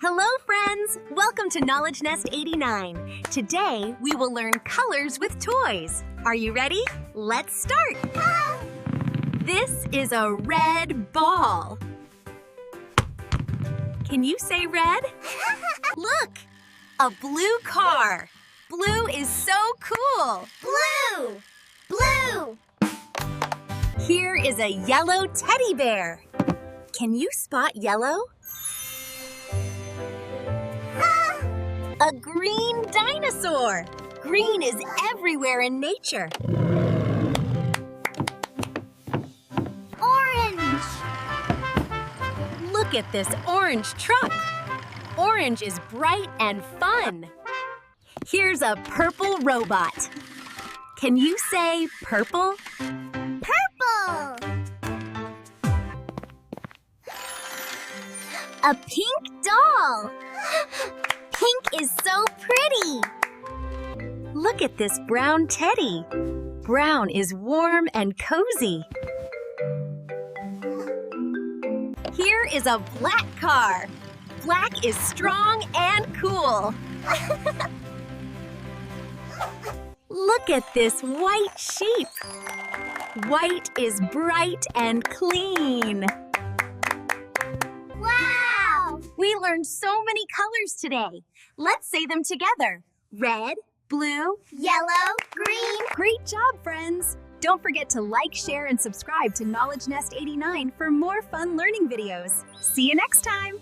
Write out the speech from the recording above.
Hello, friends! Welcome to Knowledge Nest 89. Today, we will learn colors with toys. Are you ready? Let's start! This is a red ball. Can you say red? Look! A blue car. Blue is so cool! Blue! Blue! Here is a yellow teddy bear. Can you spot yellow? A green dinosaur. Green is everywhere in nature. Orange! Look at this orange truck. Orange is bright and fun. Here's a purple robot. Can you say purple? Purple! A pink doll! Pink is so pretty! Look at this brown teddy. Brown is warm and cozy. Here is a black car. Black is strong and cool. Look at this white sheep. White is bright and clean. Wow! We learned so many colors today. Let's say them together. Red, blue, Yellow, green. Great job, friends! Don't forget to like, share, and subscribe to Knowledge Nest 89 for more fun learning videos. See you next time!